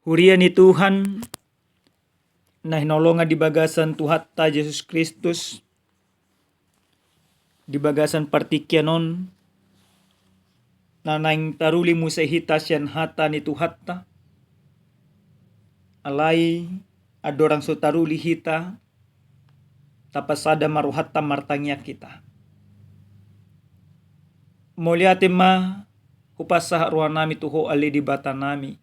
Huria ni Tuhan na hinolongan di bagasan Tuhatta Yesus Kristus, di bagasan partikyanon na naing taruli mo sa hita siyan hata ni Tuhatta, alay adorang so taruli hita tapasada maruhatta martangya kita. Moliate ma hupasa ruhan nami tuho ali di bata nami.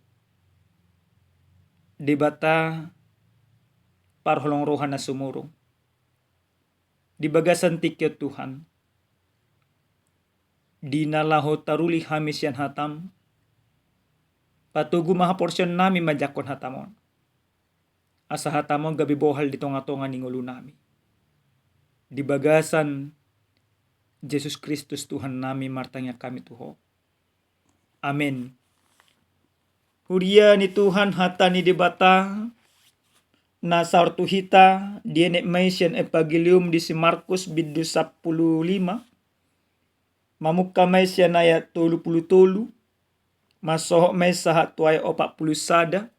Di bata parholong rohan na sumurong. Di bagasan tikyo Tuhan. Di nalaho taruli hamis yan hatam. Patugu maha porsyon nami majakon hatamon. Asa hatamon gabi bohal di tonga-tonga ningulu nami. Di bagasan Yesus Kristus Tuhan nami martangya kami tuho. Amin. Huria ni Tuhan hata ni debata na sartu hita dienek maisian epagilium di si Markus bidu 15 mamuka maisian ayat 30 masohok maisahat tuay 40 sada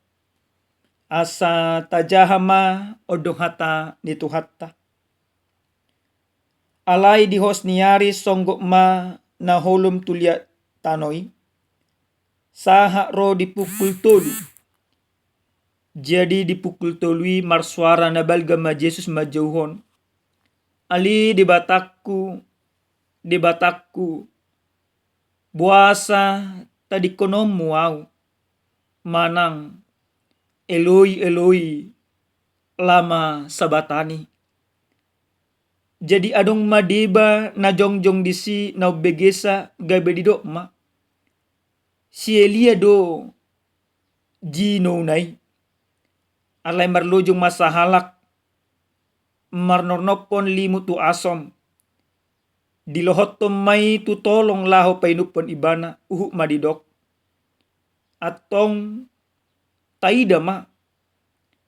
asa tajahama odong hata ni Tuhatta. Alai di hosniari songgok ma na holum tulia tanoi. Saha ro dipukul tolu. Jadi dipukul tolui marsuara na balga ma Jesus majauhon. Ali di batakku. Buasa tadi konom muau. Manang Eloi lama sabatani. Jadi adong madiba na jongjong disi na begesa gabe didok ma. Si Elia do jino nai. Alay marlojong masahalak. Marnornopon limu tu asom. Dilohotom may tutolong laho painupon ibana. Madidok. Atong taida ma.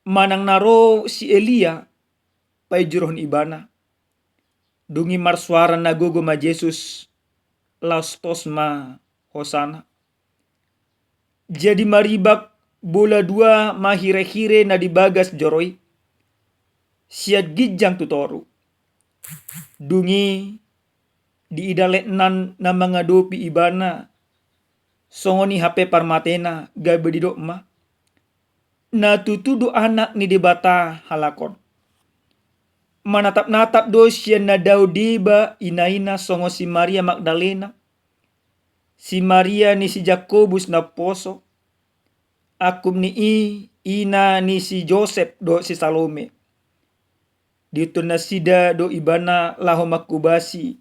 Manang naro si Elia. Paijurohon ibana. Dungi marsuara nagogo ma Jesus. Lastos ma hosana. Jadi maribak bola dua mahire-hire na dibagas joroi. Siat gijang tutoru. Dungi diidaleknan na mangadopi ibana. Songoni HP parmatena gabe didok ma. Na tutudo anak ni debata halakon. Manatap-natap do siya na daw diba inaina songo si Maria Magdalena. Si Maria ni si Jakobus na poso. Akum ni ina ni si Joseph do si Salome. Dito na sida do ibana laho makubasi.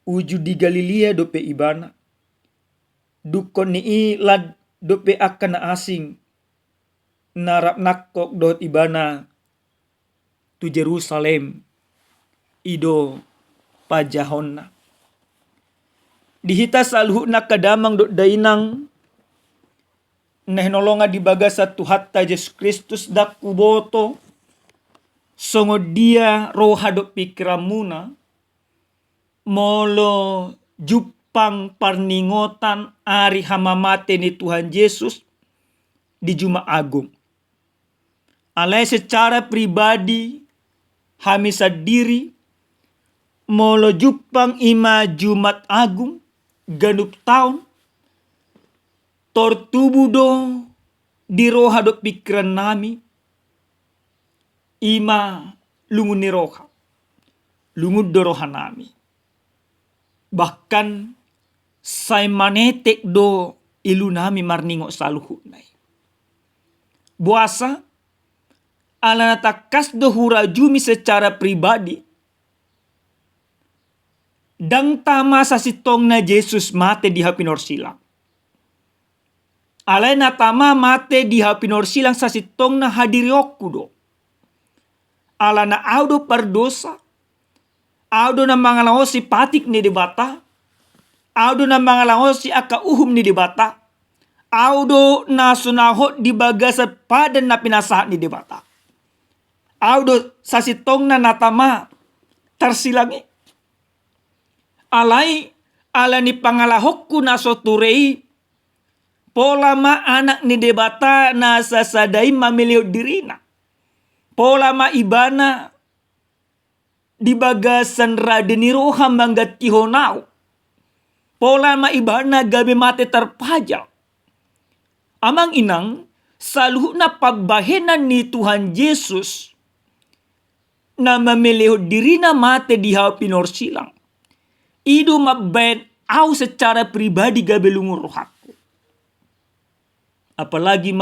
Uju di Galilea do pe ibana. Dukon ni lad do pe akan na asing. Narap nakok do ibana. Tu Jerusalem. Ido pajahon na. Dihita salhu na kadamang do dainang nahinolonga di bagasa Tuhatta Yesus Kristus dak kuboto songo dia roha do pikiramuna molo jupang parningotan ari hamamate ni Tuhan Yesus di Jumat Agung. Alay secara pribadi hamisa diri molo jupang ima Jumat Agung ganup tahun tortubu do di roha do pikiran nami ima lungun ni roha lungud do roha nami bahkan say manetek do ilu nami marningo saluhu nai buasa ala natakas do hurajumi secara pribadi dang tama sa sitong na Jesus mate di hapinor silang. Alay na tama mate di hapinor silang sa sitong na hadiriokku do. Ala na audo pardosa. Audo na mga lao si patik ni debata. Audo na mga lao si akauhum ni debata. Audo na sunahot di bagasa padan na pinasahat ni debata. Audo sa sitong na natama tarsilangi. Alay ala ni pangalahok ko na so turei Pola ma anak ni debata na sasadai mamilio dirina. Pola ma ibana di bagasan radeniro hambangat kihonau. Pola ma ibana gabe mate terpajal. Amang inang saluhna pagbahenan ni Tuhan Yesus na mamilio dirina mate di hau pinorsilang. Idu mabben au secara pribadi gabe lungur rohaku. Apalagi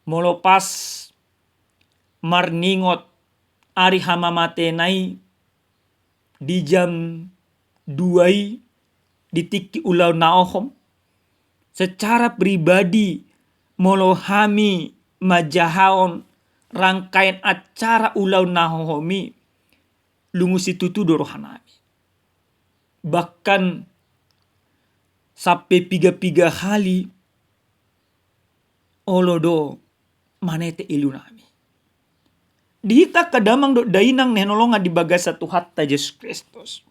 molopas marningot ari hama mate nai di jam 2 di tiki ulau naohom. Secara pribadi molohami majahaon rangkaian acara ulau nahohomi lungu situtu dorohanami. Bahkan sampai 3 kali olodo manete ilunami. Dihita kadamang do dainang nenolonga di bagasa Tuhatta Yesus Kristus.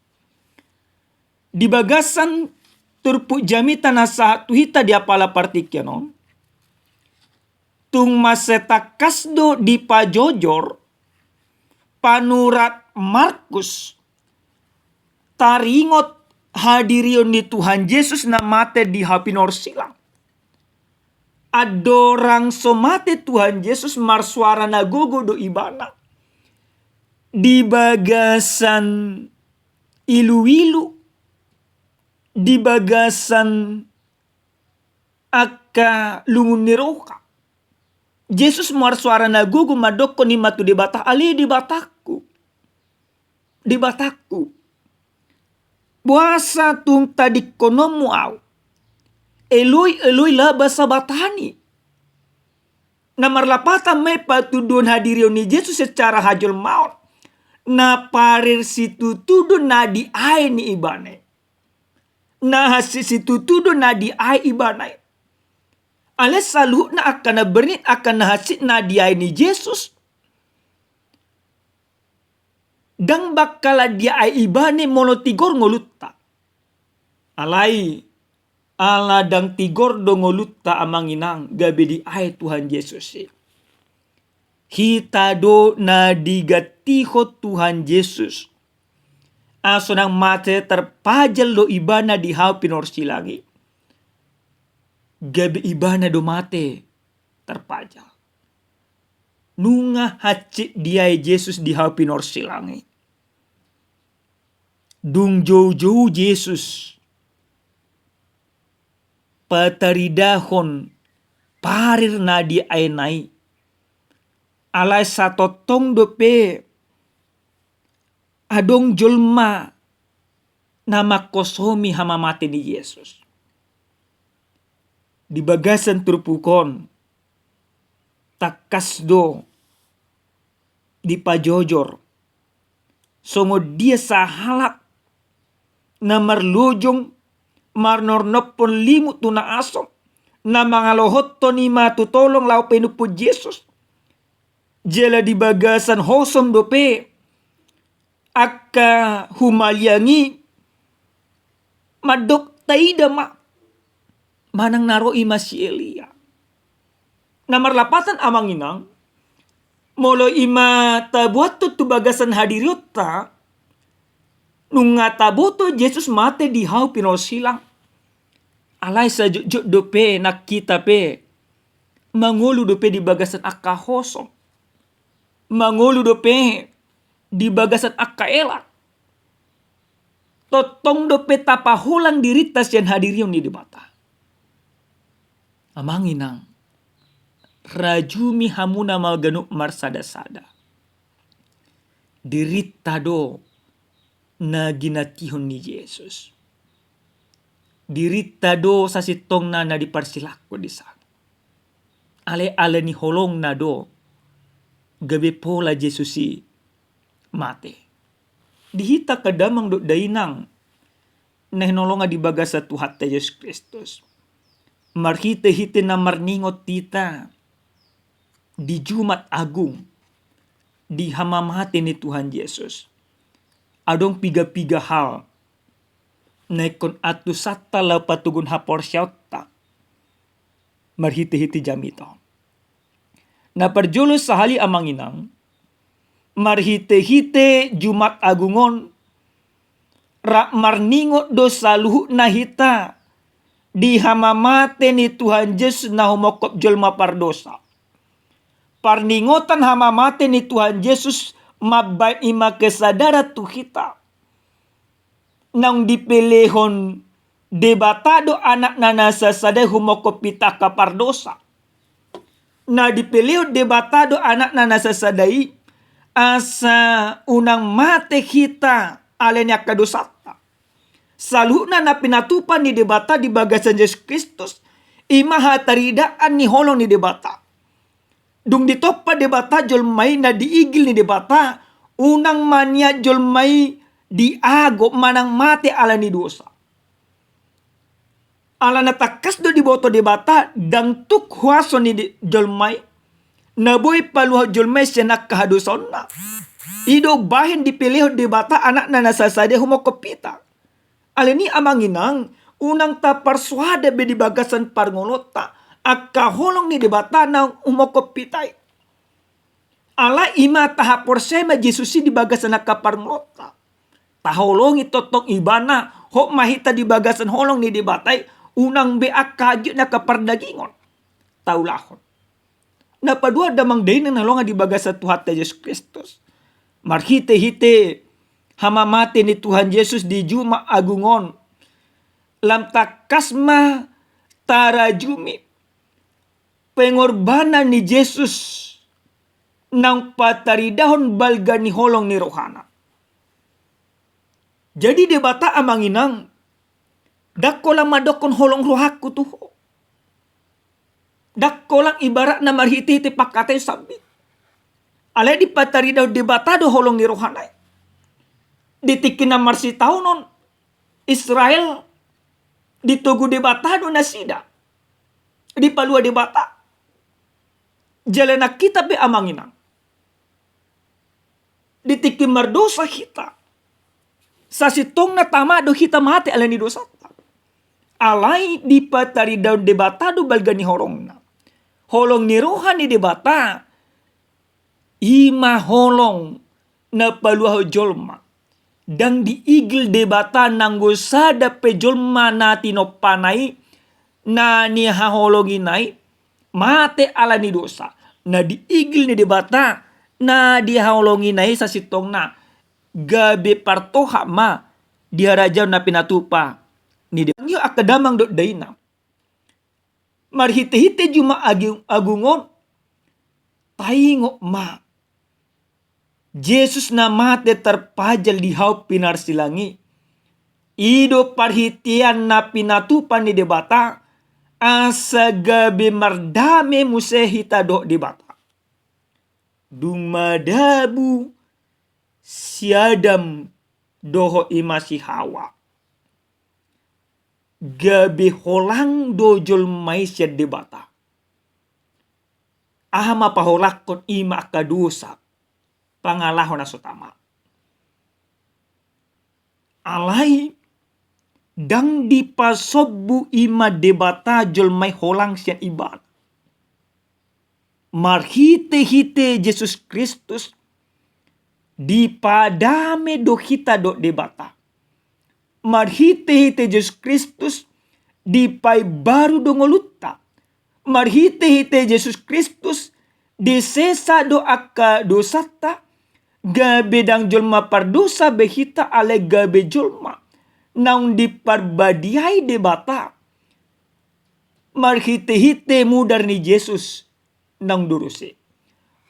Di bagasan turpu jamita nasa tuhita di apala partikyanon. Tung maseta kasdo di pajojor panurat Markus taringot hadirion ni Tuhan Yesus na mate di hapinor silang. Adorang somate Tuhan Yesus marsuara nagogo do ibana. Di bagasan ilu-ilu. Di bagasan aka lungun niroka. Yesus marsuara nagogo madoko ni matu di batah ali di batakku. Di batakku. Buasa tung tadi konomu au. Eloi laba sabatani. Namar lapata me patudun hadirion ni Yesus secara hajul maut. Na parir situ tudun na di ai ni ibane. Na hasi situ tudun na di ai ibane. Ale salu na akan na bernit akan na hasit na di ai ni Yesus. Dang bakala dia ai ibane molo tigor ngolutta. Alai ala dang tigor do ngolutta amanginang gabe di ai Tuhan Yesus. Hita do na digatiho Tuhan Yesus. Aso nang mate terpajal do ibana di hau pinorsilangi. Gabe ibana do mate terpajal. Nunga hacit diai Yesus di hau pinorsilangi. Dung jauh-jauh Yesus pataridahon parir na di ainai. Alai satotong dope adong julma nama kosomi hama mate ni Yesus. Di bagasan turpukon takasdo di pajojor songo dia sahalak na marlujong marnornopon limut tuna asom na mangalohot to ni matutolong lau penupo Yesus. Jela di bagasan hosom dope aka humalyangi madok taida manang naroi masih Elia. Namar lapatan amanginang molo ima tabuat tu bagasan hadiriota nunga taboto Yesus mate di hau pinosilang. Alai sajuk dope nak kita pe mangolu dope di bagasan akka hosom. Mangolu dope di bagasan akka elak. Totong dope tapahulang diritas yang hadirion di debata. Amanginang rajumi hamuna malganuk marsada-sada. Dirita do na ginatihon ni Yesus. Dirita do sa sitong na diparsilako di sana. Ale-ale ni holong na do gabi pola Yesusi mate. Dihita kadamang do dainang na hinolonga di bagasa Tuhatta Yesus Kristus. Marhite-hite na marningot tita di Jumat Agung di hamamate ni Tuhan Yesus. Adong piga-piga hal na ikon atu satta la patugun hapor syautta marhiti-hiti jamito. Na perjulus sahali amanginang, marhite-hite Jumat Agungon, rak marningot dosa luhuk na hita, di hamamate ni Tuhan Yesus na humokop jolma pardosa. Parningotan hamamate ni Tuhan Yesus mabait ima kesadara tu kita. Nang dipelehon debatado anak nanasa sadai humokop pita kapardosa. Na dipelehon debatado anak nanasa sadai asa unang mate kita alenya kadosata. Saluna na pinatupan ni debata di bagasan Yesus Kristus. Imaha taridaan ni holong ni debata. Dung ditopa debata jolmai na diigil ni debata. Unang mania jolmai diago manang mate ala ni dosa. Ala na takas do di boto debata dang tuk huaso ni jolmai. Naboy paluha jolmai senak kahadoson na. Ido bahin dipilih debata anak na nasasade humokopita. Alini amanginang unang ta persuade be di bagasan parngolota akka holong ni debata na humokopitay. Ala ima taha porsema Jesusi di bagasan akka parngolota. Taholong itotong ibana hok mahita di bagasan holong ni debatay unang be akajut na kapardagingon. Taulahon. Napadua damang day na nalonga di bagasan Tuhan Yesus Kristus. Marhite-hite hamamate ni Tuhan Yesus di Jumat Agungon. Lam takasma tarajumi. Pengorbanan ni Yesus nang pataridahon balga ni holong ni rohana. Jadi debata amanginang dakkolang madokon holong rohaku tuho. Dakkolang ibarat na marhiti-hiti pakatay sabit. Alay di pataridaw debatado holong ni rohanay. Ditikin na marsitaw non Israel ditugu debatado na sida. Di palua debata. Jalan na kita be amanginang. Ditikin mardosa kita. Sa sitong na tama do kita mati ala ni dosa. Alay di patari daw debatado balga ni horong na. Holong ni rohan ni debata. Ima holong na paluaho jolma. Dang diigil debata nanggo sada pe jolma na tinopanay na ni haholonginay mate ala ni dosa. Na diigil ni debata na dihaholonginay sa sitong na. Gabi partoha ma diharajaw na pinatupa ni Diyo akadamang do dayna. Marhite-hite juma agungon taingo ma. Jesus na mate terpajal di hau pinar silangi. Ido parhitian na pinatupan ni debata asa gabi mardame musehita do debata. Dumadabu siadam doho imasi hawa. Gabi holang dojol may siya debata. Ahama paholakon ima kadusak. Pangalahon na sutama. Alay dang di pasobbu ima debata jol may holang siya iban. Marhite-hite Jesus Kristus di padame do kita do debata. Marhite-hite Jesus Kristus di pai baru do ngolutta. Marhite-hite Jesus Kristus di sesa do akka dosata. Gabe dang jolma pardosa behita ale gabe jolma. Naung di parbadiai debata. Marhite-hite mudar ni Jesus nang durusi.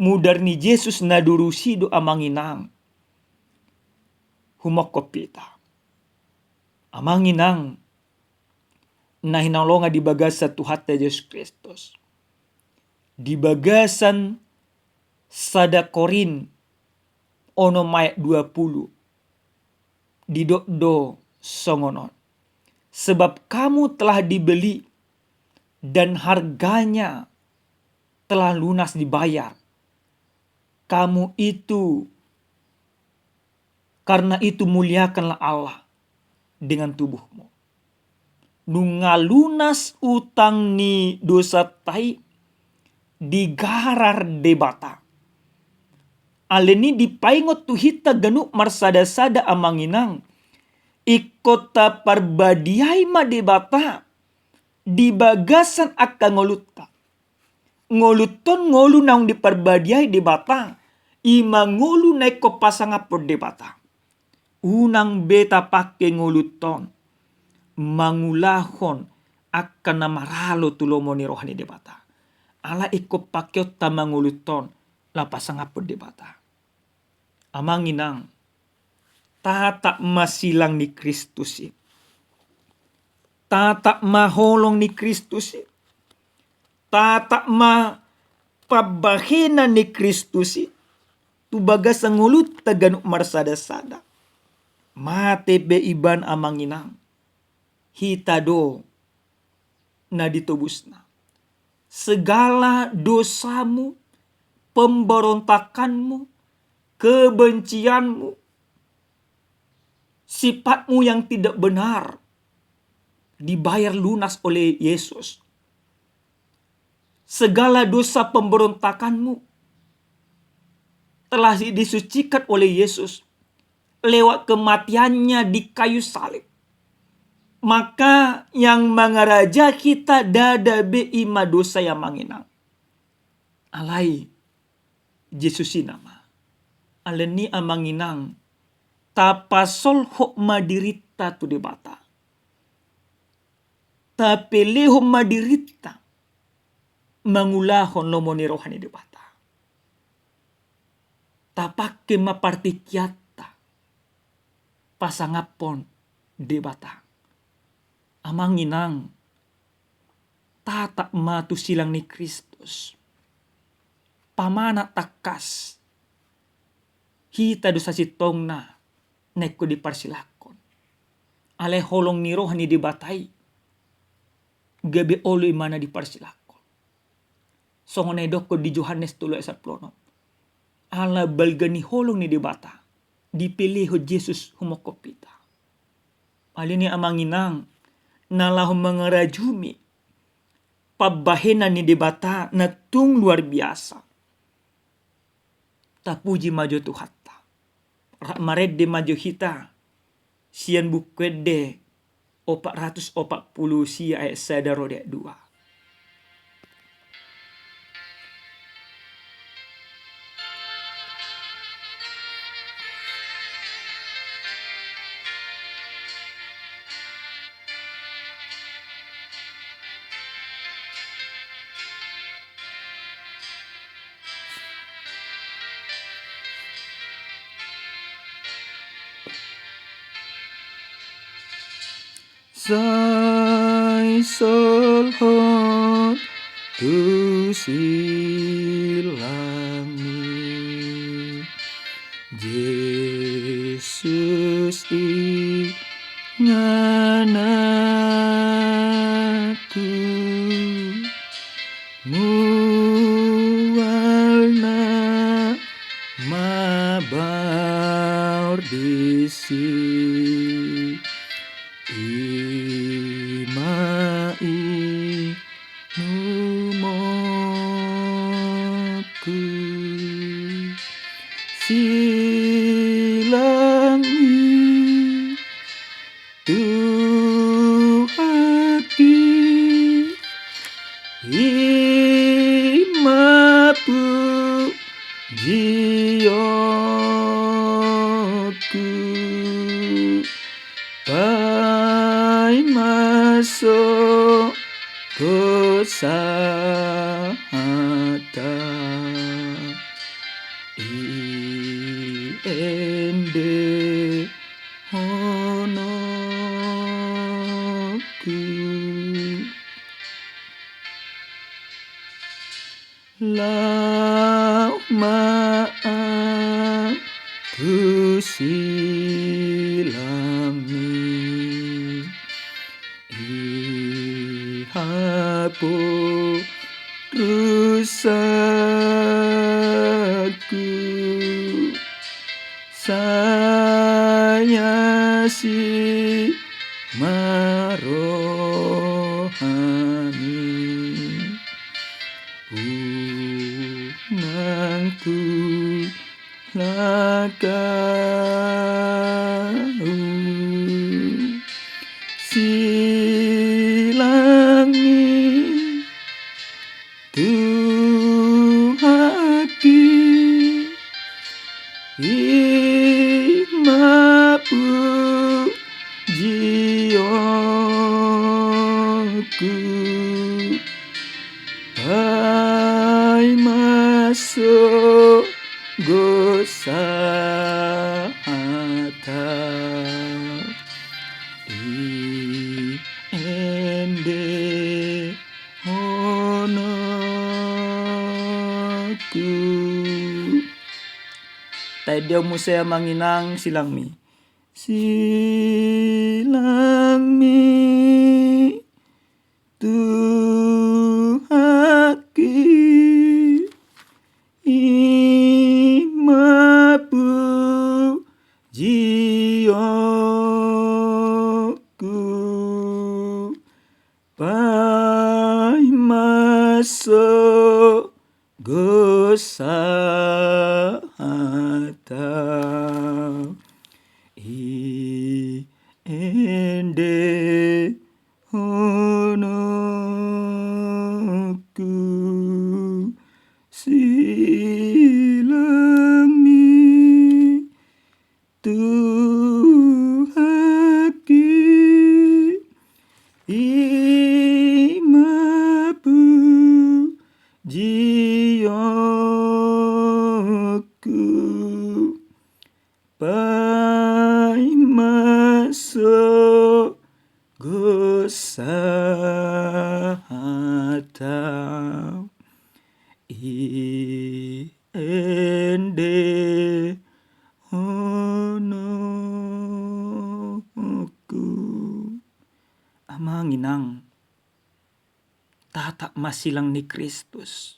Mudar ni Jesus na durusi do amanginang. Humokopita. Amanginang na hinalonga di bagasa Tuhan Yesus Kristus. Di bagasan sada Korin ono mayat 20. Di do songonon. Sebab kamu telah dibeli dan harganya telah lunas dibayar. Kamu itu, karena itu muliakanlah Allah dengan tubuhmu nungalunas utang ni dosa tai digarar debata. Aleni dipaingot tu hita ganu marsada-sada amanginang. Ikota parbadiai ma debata. Di bagasan akka ngolutta. Ngoluton ngolu naung diparbadiai debata. Ima ngolu naiko pasangapod debata. Unang beta pake ngoluton. Mangulahon akan namaralo tulomo ni rohani debata. Ala iko pakyot tamanguluton la pasangapod debata. Amanginang tata masilang ni Kristus. Tata maholong ni Kristus. Tata ma pabahena ni Kristus. Tubaga sangulut taganu marsada-sada. Mate be iban amanginang. Hitado na ditubusna. Segala dosamu, pemberontakanmu, kebencianmu, sifatmu yang tidak benar, dibayar lunas oleh Yesus. Segala dosa pemberontakanmu telah disucikan oleh Yesus lewat kematiannya di kayu salib. Maka yang mangaraja kita dada be ima dosa yang manginang. Alai Yesus nama. Aleni amanginang tapasol hok madirita tu debata. Tapele hok madirita mangulahon lomoni rohani debata. Tapake mapartikiata pasangapon debata. Amanginang tata matu silang ni Kristus. Pamana takas. Hita dosa sitong na neko di parsilakon. Ale holong ni rohani dibatai. Gabi olo imana di parsilakon. Songone doko di Yohanes 3:10. Ala balgani holong ni dibata. Dipilih Yesus humokopita. Alini amanginang nalah mengerajumi pabahena ni debata na tung luar biasa. Tapuji maju Tuhan. Maredde maju hita sian bukwede 440 sia ayat sadarode 2. Sai solhon tu silangi Yesus inganatu mualna mabar disi imai numoku silangi Tuhati imapu jioku pai masuk kosahata iende honoku lau maaf ku silangi ihapo rusaku saya si maro nang tulakau silangi tuhati imapu jioku pai masuk gosahata di ende honoku. Tayo musaya manginang silangmi. Silangmi tuhaki imapu jioku pai masuk gosahata i ende honoku silangmi tuhaki imapu jioku pai masuk gosahata i ende honoku. Amanginang tata masilang ni Kristus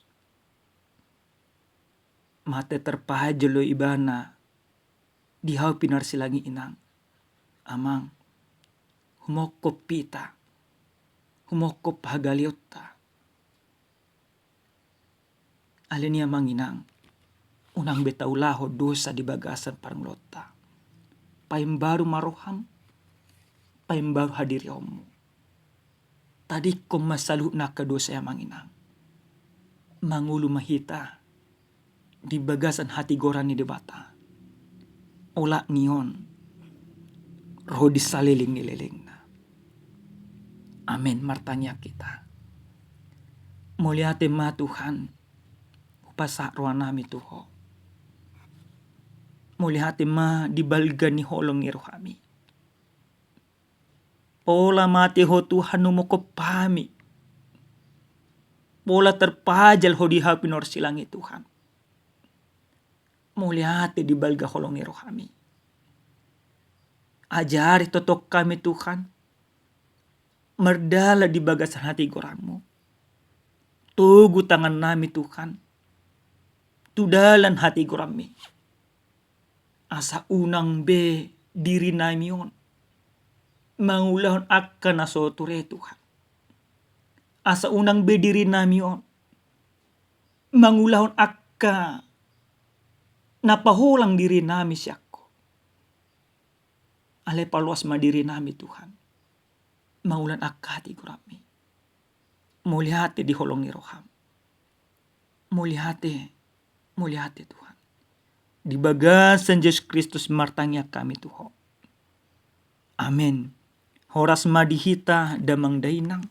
mate terpajelo ibana di hau pinar silangi inang. Amang humokop pita, humokop hagaliota. Alenia manginang unang betaulaho dosa di bagasan paranglota. Paimbaru maroham, paimbaru hadiri omu. Tadi kom masalu na dosa yang manginang. Mangulu mahita di bagasan hati gorani debata. Ola nion roh disaliling-liling na. Amin martanya kita. Muliate ma Tuhan upasa rohanami Tuho. Muliate ma dibalga ni holong ni rohami. Pola mati ho Tuhan numoko pami. Pola terpajal ho dihapi nor silangi Tuhan. Muliate dibalga holong ni rohami. Ajari totok kami Tuhan. Merdala di bagasan hati goramu. Tugu tangan nami Tuhan. Tudalan hati gorami. Asa unang be diri namion. Mangulahon akka nasoture Tuhan. Asa unang be diri namion. Mangulahon akka napahulang diri nami siyako. Ale paluas madiri nami Tuhan. Maulan akka hati gorami. Mulihate di holong ni roham. Mulihate Tuhan. Di bagasan Yesus Kristus martanya kami Tuhan. Amin. Horas madihita damang dainang.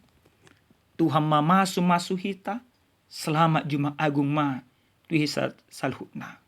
Tuhan mamasu hita. Selamat Jumat Agung ma. Tuhan salhutna.